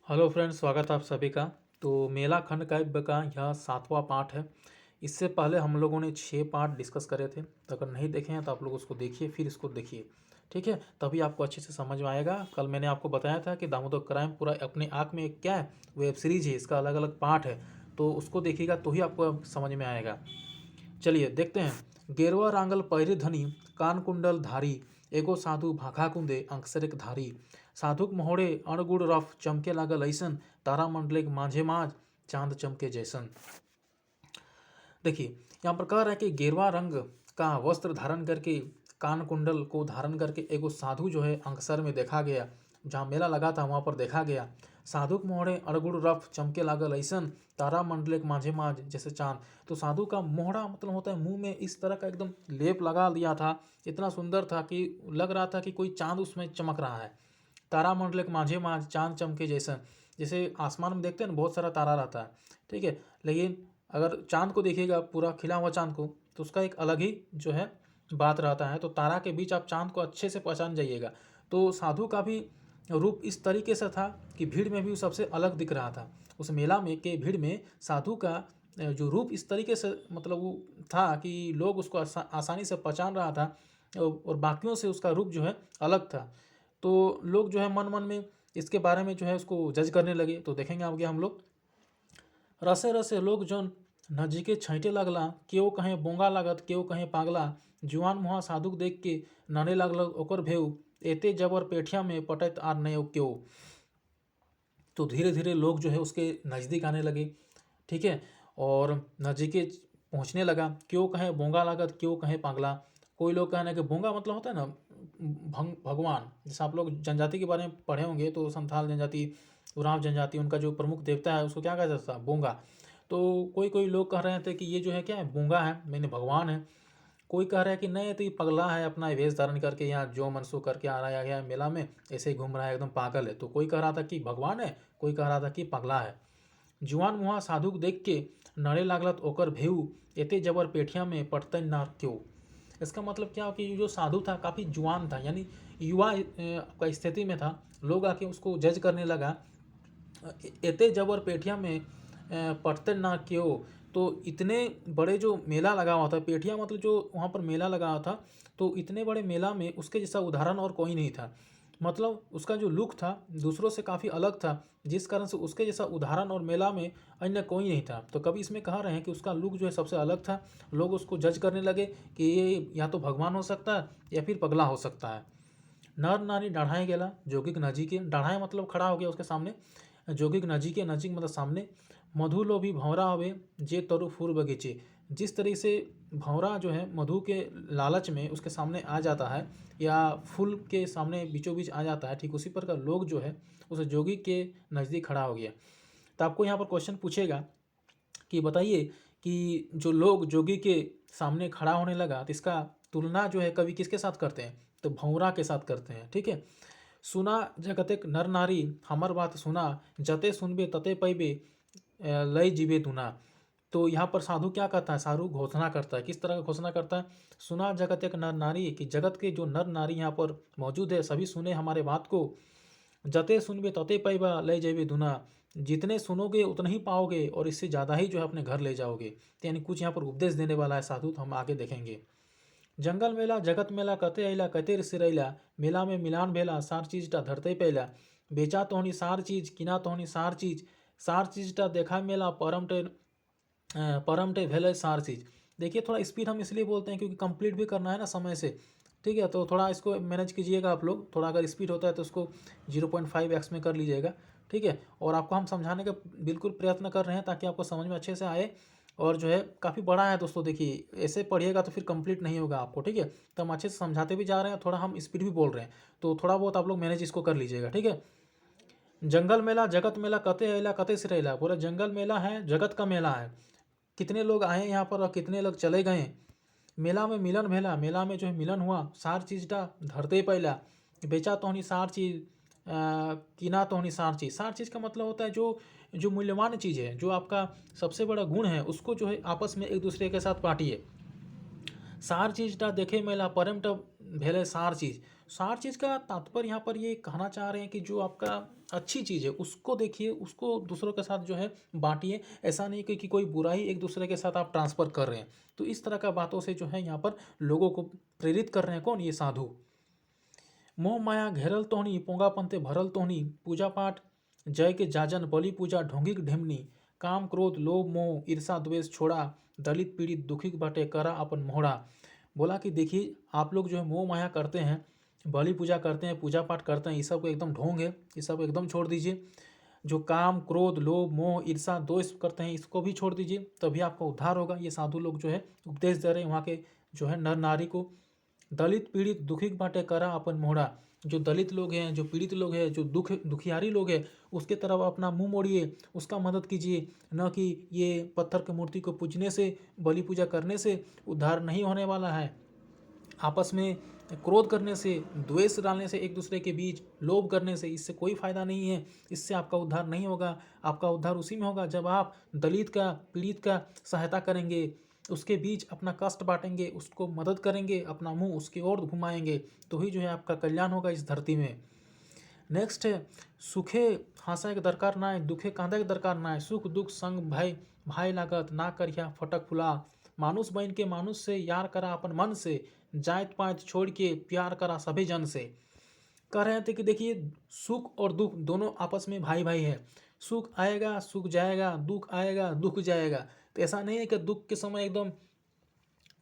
Hello friends, स्वागत है आप सभी का। तो मेला खंड काव्य का यह 7वां पार्ट है। इससे पहले हम लोगों ने 6 पार्ट डिस्कस करे थे। तो अगर नहीं देखे हैं तो आप लोग उसको देखिए, फिर इसको देखिए, ठीक है। तभी आपको अच्छे से समझ में आएगा। कल मैंने आपको बताया था कि दामोदर क्राइम पूरा अपने आँख में एक क्या है, वेब सीरीज है, इसका अलग अलग पार्ट है। तो उसको देखिएगा तो ही आपको समझ में आएगा। चलिए देखते हैं। गेरुआ रांगल पहिरे धनी, कान कुंडल धारी, एगो साधु भाखा कुंदे अंकसरिक धारी, साधुक मोहड़े अणगुड़ रफ चमके लागल ऐसन, तारा मंडलिक माझे माझ चांद चमके जैसन। देखिए यहाँ पर कह रहा है कि गेरुआ रंग का वस्त्र धारण करके, कान कुंडल को धारण करके एगो साधु जो है अंकसर में देखा गया। जहाँ मेला लगा था वहाँ पर देखा गया। साधुक मोहड़े अड़गुड़ रफ चमके लागल ऐसन, तारा मंडलिक माझे माझ जैसे चांद। तो साधु का मोहड़ा मतलब होता है मुंह में इस तरह का एकदम लेप लगा दिया था, इतना सुंदर था कि लग रहा था कि कोई चांद उसमें चमक रहा है। तारा मंडलिक माझे माझ चांद चमके जैसन, जैसे आसमान में देखते हैं ना बहुत सारा तारा रहता है, ठीक है। लेकिन अगर चांद को देखिएगा, पूरा खिला हुआ चांद को, तो उसका एक अलग ही जो है बात रहता है। तो तारा के बीच आप चांद को अच्छे से पहचान जाइएगा। तो साधु का भी रूप इस तरीके से था कि भीड़ में भी वो सबसे अलग दिख रहा था। उस मेला में के भीड़ में साधु का जो रूप इस तरीके से मतलब वो था कि लोग उसको आसानी से पहचान रहा था, और बाकियों से उसका रूप जो है अलग था। तो लोग जो है मन मन में इसके बारे में जो है उसको जज करने लगे। तो देखेंगे आगे हम लोग। रसे रसे लोग जौन नजीके छैटे लगला, केओ कहें बोंगा लागत केओ कहें पागला, जुआन मुहा साधुक देख के नाने लागल ओकर भेऊ, एते जबर पेठिया में पटत आर नयो क्यों। तो धीरे धीरे लोग जो है उसके नज़दीक आने लगे, ठीक है। और नज़दीके पहुंचने लगा। क्यों कहें बोंगा लागत क्यों कहें पागला। कोई लोग कहने कि बोंगा मतलब होता है ना भगवान। जैसे आप लोग जनजाति के बारे में पढ़े होंगे तो संथाल जनजाति, उरांव जनजाति, उनका जो प्रमुख देवता है उसको क्या कहा जाता है, बोंगा। तो कोई कोई लोग कह रहे थे कि ये जो है क्या है, बोंगा है, मैंने भगवान है। कोई कह रहा है कि नहीं तो ये पगला है, अपना वेश धारण करके यहाँ जो मनसू करके आ रहा है मेला में, ऐसे ही घूम रहा है, एकदम पागल है। तो कोई कह रहा था कि भगवान है, कोई कह रहा था कि पगला है। जुआन मुहा साधुक देख के नड़े लागलत ओकर भेऊ, एते जबर पेठिया में पटतन ना क्यों। इसका मतलब क्या हो कि जो साधु था काफ़ी जुआन था, यानी युवा का स्थिति में था। लोग आके उसको जज करने लगा। एते जबर पेठिया में पटते ना क्यों। तो इतने बड़े जो मेला लगा हुआ था, पेठिया मतलब जो वहाँ पर मेला लगा हुआ था, तो इतने बड़े मेला में उसके जैसा उदाहरण और कोई नहीं था। मतलब उसका जो लुक था दूसरों से काफ़ी अलग था, जिस कारण से उसके जैसा उदाहरण और मेला में अन्य कोई नहीं था। तो कभी इसमें कह रहे हैं कि उसका लुक जो है सबसे अलग था। लोग उसको जज करने लगे कि ये या तो भगवान हो सकता है या फिर पगला हो सकता है। नर नारी डाढ़ाए गेला जोगिक नजीके, डाढ़ाए मतलब खड़ा हो गया उसके सामने, जोगिक नजीके नजीक मतलब सामने। मधु लोभी भंवरा होवे जे तरु फूल बगीचे। जिस तरीके से भंवरा जो है मधु के लालच में उसके सामने आ जाता है, या फूल के सामने बीचों बीच आ जाता है, ठीक उसी प्रकार लोग जो है उस जोगी के नज़दीक खड़ा हो गया। तो आपको यहाँ पर क्वेश्चन पूछेगा कि बताइए कि जो लोग जोगी के सामने खड़ा होने लगा, तो इसका तुलना जो है कवि किसके साथ करते हैं, तो भंवरा के साथ करते हैं, ठीक है। सुना जगतेक नर नारी हमर बात सुना, जते सुनबे तते पैबे लय जीवे दुना। तो यहाँ पर साधु क्या करता है, साधु घोषणा करता है। किस तरह का घोषणा करता है, सुना जगतेक नर नारी, कि जगत के जो नर नारी यहाँ पर मौजूद है सभी सुने हमारे बात को। जते सुनबे तते पैबा लय जेबे दुना, जितने सुनोगे उतना ही पाओगे और इससे ज़्यादा ही जो है अपने घर ले जाओगे। तो यानी कुछ यहाँ पर उपदेश देने वाला है साधु, तो हम आगे देखेंगे। जंगल मेला जगत मेला कते अइला कते सिरैला, मेला में मिलान भेला सार चीजटा धरते पैला, बेचा तोहनी सार चीज किना तोहनी सार चीजटा देखा मेला परमटे भेले सार चीज। देखिए थोड़ा स्पीड हम इसलिए बोलते हैं क्योंकि कंप्लीट भी करना है ना समय से, ठीक है। तो थोड़ा इसको मैनेज कीजिएगा आप लोग। थोड़ा अगर स्पीड होता है तो उसको 0.5x में कर लीजिएगा, ठीक है। और आपको हम समझाने का बिल्कुल प्रयत्न कर रहे हैं ताकि आपको समझ में अच्छे से आए। और जो है काफ़ी बड़ा है दोस्तों, देखिए ऐसे पढ़िएगा तो फिर कंप्लीट नहीं होगा आपको, ठीक है। तो हम अच्छे से समझाते भी जा रहे हैं, थोड़ा हम स्पीड भी बोल रहे हैं, तो थोड़ा बहुत आप लोग मैनेज इसको कर लीजिएगा, ठीक है। जंगल मेला जगत मेला कते अइला कते सिरैला, बोला जंगल मेला है, जगत का मेला है, कितने लोग आए यहाँ पर और कितने लोग चले गए। मेला में मिलन भेला, मेला में जो है मिलन हुआ, सार चीजटा धरते पैला, बेचा तोहनी सार चीज किना तोहनी सार चीज़ का मतलब होता है जो जो मूल्यवान चीज़ है, जो आपका सबसे बड़ा गुण है, उसको जो है आपस में एक दूसरे के साथ बांटिए। सार चीजटा देखे मेला परमटा भेले सार चीज, सार चीज़ का तात्पर्य यहाँ पर ये कहना चाह रहे हैं कि जो आपका अच्छी चीज़ है उसको देखिए, उसको दूसरों के साथ जो है बांटिए। ऐसा नहीं कि कोई बुराई एक दूसरे के साथ आप ट्रांसफ़र कर रहे हैं। तो इस तरह का बातों से जो है यहाँ पर लोगों को प्रेरित कर रहे हैं कौन, ये साधु। मोह माया घेरल तोहनी पोंगा पंते भरल तोहनी, पूजा पाठ जय के जाजन बलि पूजा ढोंगी ढिमनी, काम क्रोध लोभ मोह ईर्षा द्वेष छोड़ा, दलित पीड़ित दुखी बटे करा अपन मोहड़ा। बोला कि देखिए आप लोग जो है मोह माया करते हैं, बलि पूजा करते हैं, पूजा पाठ करते हैं, ये सब एकदम ढोंग है, ये सब एकदम छोड़ दीजिए। जो काम क्रोध लोभ मोह ईर्षा द्वेष करते हैं इसको भी छोड़ दीजिए, तभी आपका उद्धार होगा। ये साधु लोग जो है उपदेश दे रहे हैं वहाँ के जो है नर नारी को। दलित पीड़ित दुखी बाटे करा अपन मोहड़ा, जो दलित लोग हैं, जो पीड़ित लोग हैं, जो दुखियारी लोग हैं, उसके तरफ अपना मुंह मोड़िए, उसका मदद कीजिए। न कि ये पत्थर की मूर्ति को पूजने से, बलि पूजा करने से उद्धार नहीं होने वाला है। आपस में क्रोध करने से, द्वेष डालने से, एक दूसरे के बीच लोभ करने से, इससे कोई फ़ायदा नहीं है। इससे आपका उद्धार नहीं होगा। आपका उद्धार उसी में होगा जब आप दलित का, पीड़ित का सहायता करेंगे, उसके बीच अपना कष्ट बांटेंगे, उसको मदद करेंगे, अपना मुंह उसकी ओर घुमाएंगे, तो ही जो है आपका कल्याण होगा इस धरती में। नेक्स्ट है सुखे हंसा के दरकार ना है, दुखे कांदा के दरकार ना है, सुख दुख संग भाई भाई लागत ना करिया फटक फुला, मानुष बन के मानुष से यार करा अपन मन से, जात पात छोड़ के प्यार करा सभी जन से। कह रहे थे कि देखिए सुख और दुख दोनों आपस में भाई भाई है। सुख आएगा सुख जाएगा, दुख आएगा दुख जाएगा। तो ऐसा नहीं है कि दुख के समय एकदम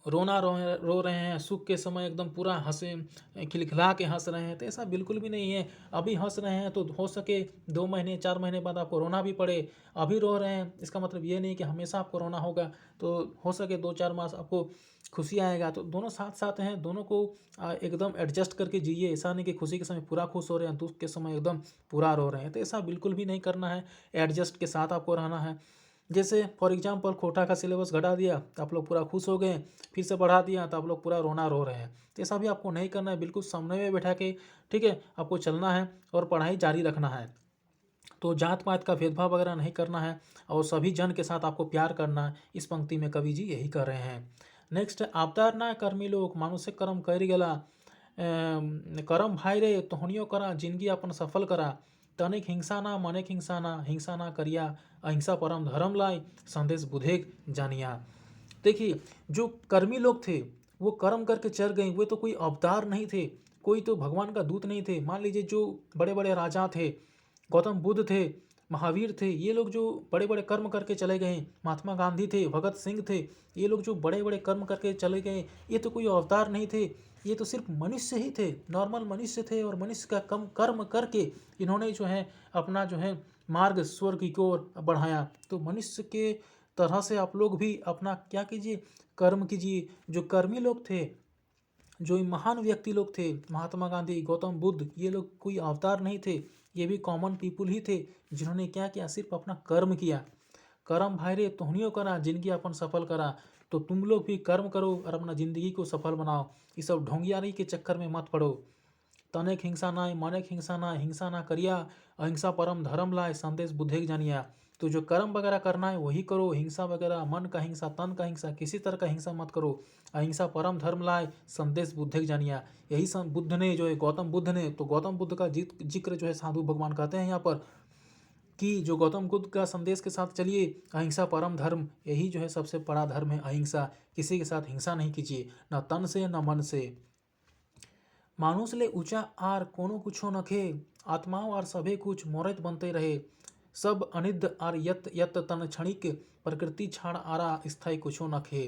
रो रहे हैं, सुख के समय एकदम पूरा हंसे खिलखिला के हंस रहे हैं, तो ऐसा बिल्कुल भी नहीं है। अभी हंस रहे हैं तो हो सके 2 महीने 4 महीने बाद आपको रोना भी पड़े। अभी रो रहे हैं इसका मतलब ये नहीं कि हमेशा आपको रोना होगा। तो हो सके 2-4 मास आपको खुशी आएगा। तो दोनों साथ साथ हैं, दोनों को एकदम एडजस्ट करके जिए। ऐसा नहीं कि खुशी के समय पूरा खुश हो रहे हैं, दुख के समय एकदम पूरा रो रहे हैं, तो ऐसा बिल्कुल भी नहीं करना है। एडजस्ट के साथ आपको रहना है। जैसे फॉर एग्जांपल कोटा का सिलेबस घटा दिया तो आप लोग पूरा खुश हो गए, फिर से बढ़ा दिया तो आप लोग पूरा रोना रो रहे हैं। तो ऐसा भी आपको नहीं करना है। बिल्कुल सामने में बैठा के, ठीक है, आपको चलना है और पढ़ाई जारी रखना है। तो जात पात का भेदभाव वगैरह नहीं करना है और सभी जन के साथ आपको प्यार करना है। इस पंक्ति में कवि जी यही कर रहे हैं। नेक्स्ट, आवतार ना कर्मी लोग मानुषिक कर्म कर गेला, करम भाई रे तोहनियो करा जिंदगी अपन सफल करा, तनिक हिंसा ना मनेक हिंसा ना करिया, अहिंसा परम धर्म लाए संदेश बुधेक जानिया। देखिए जो कर्मी लोग थे वो कर्म करके चल गए, वे तो कोई अवतार नहीं थे, कोई तो भगवान का दूत नहीं थे। मान लीजिए जो बड़े बड़े राजा थे, गौतम बुद्ध थे, महावीर थे, ये लोग जो बड़े बड़े कर्म करके चले गए, महात्मा गांधी थे, भगत सिंह थे, ये लोग जो बड़े बड़े कर्म करके चले गए, ये तो कोई अवतार नहीं थे। ये तो सिर्फ मनुष्य ही थे, नॉर्मल मनुष्य थे, और मनुष्य का कम कर्म करके इन्होंने जो है अपना जो है मार्ग स्वर्ग की ओर बढ़ाया। तो मनुष्य के तरह से आप लोग भी अपना क्या कीजिए, कर्म कीजिए। जो कर्मी लोग थे, जो महान व्यक्ति लोग थे, महात्मा गांधी, गौतम बुद्ध, ये लोग कोई अवतार नहीं थे, ये भी कॉमन पीपुल ही थे जिन्होंने क्या किया, सिर्फ अपना कर्म किया। कर्म भाई रे तुहनियो करा जिंदगी अपन सफल करा। तो तुम लोग भी कर्म करो और अपना ज़िंदगी को सफल बनाओ। ये सब ढोंगियारी के चक्कर में मत पड़ो। तनेक हिंसा ना मानेक हिंसा ना करिया, अहिंसा परम धर्म लाए संदेश बुद्धेक जानिया। तो जो कर्म वगैरह करना है वही करो, हिंसा वगैरह, मन का हिंसा, तन का हिंसा, किसी तरह का हिंसा मत करो। अहिंसा परम धर्म लाए संदेश बुद्धेक जानिया। यही बुद्ध ने जो है, गौतम बुद्ध ने, तो गौतम बुद्ध का जिक्र जो है साधु भगवान कहते हैं यहाँ पर कि जो गौतम बुद्ध का संदेश के साथ चलिए, अहिंसा परम धर्म, यही जो है सबसे बड़ा धर्म है अहिंसा। किसी के साथ हिंसा नहीं कीजिए, न तन से न मन से। मानुष ले ऊंचा आर कोनो कुछो नखे, आत्माओं आर सभे कुछ मोरत बनते रहे, सब अनिद्ध आर यत यत तन क्षणिक, प्रकृति छाड़ आरा स्थायी कुछो नखे।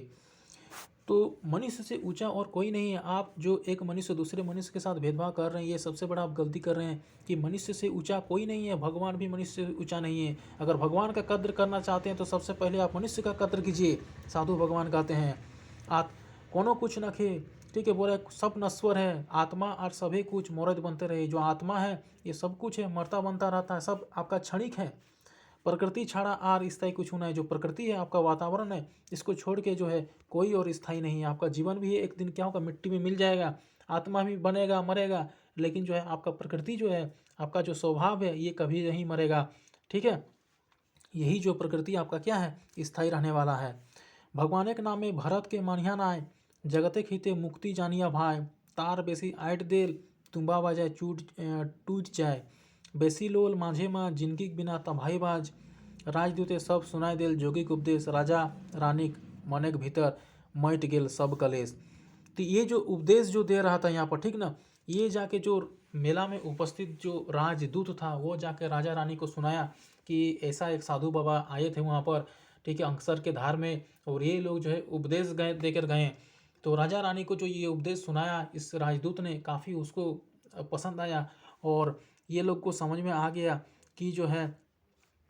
तो मनुष्य से ऊंचा और कोई नहीं है। आप जो एक मनुष्य दूसरे मनुष्य के साथ भेदभाव कर रहे हैं, ये सबसे बड़ा आप गलती कर रहे हैं कि मनुष्य से ऊंचा कोई नहीं है। भगवान भी मनुष्य से ऊंचा नहीं है। अगर भगवान का कद्र करना चाहते हैं तो सबसे पहले आप मनुष्य का कद्र कीजिए। साधु भगवान कहते हैं कोनो कुछ नखे, ठीक है, बोले सब नश्वर है, आत्मा और सभी कुछ मोरद बनते रहे। जो आत्मा है ये सब कुछ है, मरता बनता रहता है, सब आपका क्षणिक है। प्रकृति छाड़ा आर स्थायी कुछ होना है। जो प्रकृति है, आपका वातावरण है, इसको छोड़ के जो है कोई और स्थायी नहीं है। आपका जीवन भी एक दिन क्या होगा, मिट्टी में मिल जाएगा, आत्मा भी बनेगा, मरेगा, लेकिन जो है आपका प्रकृति जो है, आपका जो स्वभाव है, ये कभी नहीं मरेगा। ठीक है, यही जो प्रकृति आपका क्या है, स्थायी रहने वाला है। भगवान के नाम में भरत के मानिया नाय, जगते खीते मुक्ति जानिया भाई, तार बेसी आइट देल तुम्बा बजाए टूट जाए, बेसी लोल माझे माँ जिनकी बिना तबाही बाज, राजदूते सब सुनाई देल जोगिक उपदेश, राजा रानिक मनेक भीतर मैट गेल सब कलेश। तो ये जो उपदेश जो दे रहा था यहाँ पर, ठीक ना, ये जाके जो मेला में उपस्थित जो राजदूत था वो जाके राजा रानी को सुनाया कि ऐसा एक साधु बाबा आए थे वहाँ पर, ठीक है, अंकसर के धार में, और ये लोग जो है उपदेश देकर गए। तो राजा रानी को जो ये उपदेश सुनाया इस राजदूत ने, काफ़ी उसको पसंद आया, और ये लोग को समझ में आ गया कि जो है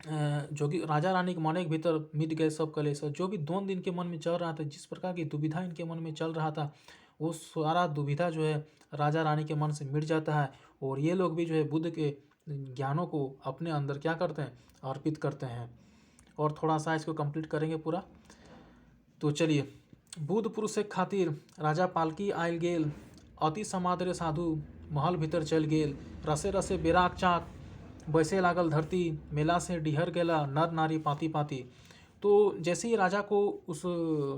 जो कि राजा रानी के मन के भीतर मिट गए सब कलेश। जो भी 2 दिन के मन में चल रहा था, जिस प्रकार की दुविधा इनके मन में चल रहा था, वो सारा दुविधा जो है राजा रानी के मन से मिट जाता है, और ये लोग भी जो है बुद्ध के ज्ञानों को अपने अंदर क्या करते हैं, अर्पित करते हैं। और थोड़ा सा इसको कंप्लीट करेंगे पूरा। तो चलिए, बुद्ध पुरुष एक खातिर राजा पालकी आयल गेल, अति समादरे साधु महल भीतर चल गेल, रसे रसे बेराक चाक बैसे लागल धरती, मेला से डिहर गेला नर नारी पाती पाती। तो जैसे ही राजा को उस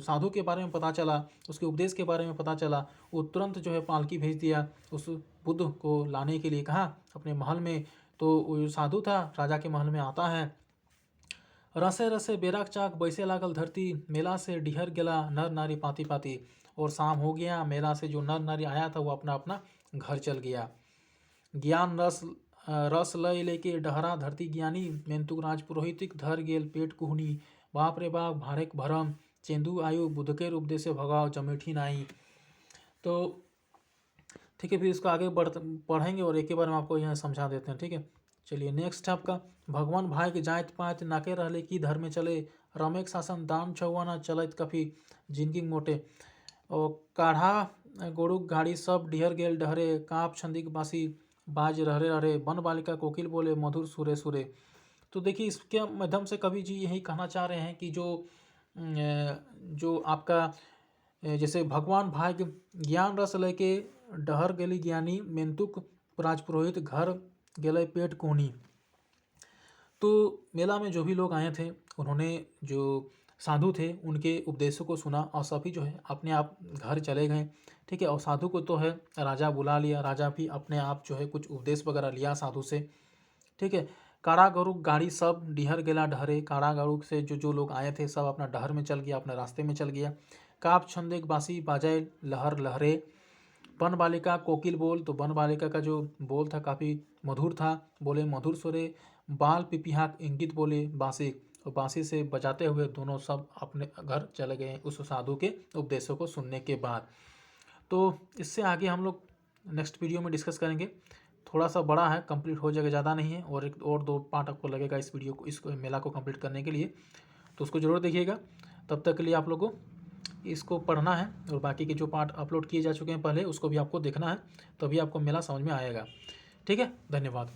साधु के बारे में पता चला, उसके उपदेश के बारे में पता चला, वो तुरंत जो है पालकी भेज दिया उस बुद्ध को लाने के लिए, कहा अपने महल में। तो वो साधु था, राजा के महल में आता है, रसे रसे बेराक चाक बैसे लागल धरती, मेला से डिहर गेला नर नारी पाती पाती। और शाम हो गया, मेला से जो नर नारी आया था वो अपना अपना घर चल गया। ज्ञान रस लय लेके डहरा धरती ज्ञानी, मेंतुक राज पुरोहितिक धर गेल पेट कुहनी, बाप रे बाप भारेक भरम, चेंदू आयु बुद्ध के उपदेश भगाव जमेठी नाही। तो ठीक है, फिर इसको आगे पढ़ेंगे और एक ही बार में आपको यहाँ समझा देते हैं, ठीक है। चलिए नेक्स्ट है आपका, भगवान भाई के जायत पात नाके रहले की धर्म में चले, रमेक शासन दाम छुआना चलत कफी जिनकी मोटे, और काढ़ा गोड़ुक गाड़ी सब डिहर गेल डहरे, काप छंदिक बासी बाज रहरे रहरे, वन बालिका कोकिल बोले मधुर सुरे सुरे। तो देखिए, इसके माध्यम से कवि जी यही कहना चाह रहे हैं कि जो आपका जैसे भगवान भाग्य ज्ञान रस लेके डहर गेली ज्ञानी, मेंतुक राजपुरोहित घर गेले पेट कोहनी। तो मेला में जो भी लोग आए थे, उन्होंने जो साधु थे उनके उपदेशों को सुना, और सभी जो है अपने आप घर चले गए, ठीक है। और साधु को तो है राजा बुला लिया, राजा भी अपने आप जो है कुछ उपदेश वगैरह लिया साधु से, ठीक है। कारागरुक गाड़ी सब डिहर गेला डहरे, कारागरुक से जो लोग आए थे सब अपना डहर में चल गया, अपने रास्ते में चल गया। काप छंदेक बासी बाजाए लहर लहरे, वन बालिका कोकिल बोल, तो वन बालिका का जो बोल था काफ़ी मधुर था, बोले मधुर सुरे, बाल पिपिहाक इंगित बोले बांसी, और बांसी से बजाते हुए दोनों सब अपने घर चले गए उस साधु के उपदेशों को सुनने के बाद। तो इससे आगे हम लोग नेक्स्ट वीडियो में डिस्कस करेंगे। थोड़ा सा बड़ा है, कंप्लीट हो जाएगा, ज़्यादा नहीं है, और एक और 2 पार्ट आपको लगेगा इस वीडियो को, इस मेला को कंप्लीट करने के लिए। तो उसको ज़रूर देखिएगा। तब तक के लिए आप लोगों को इसको पढ़ना है, और बाकी के जो पार्ट अपलोड किए जा चुके हैं पहले उसको भी आपको देखना है, तभी आपको मेला समझ में आएगा, ठीक है। धन्यवाद।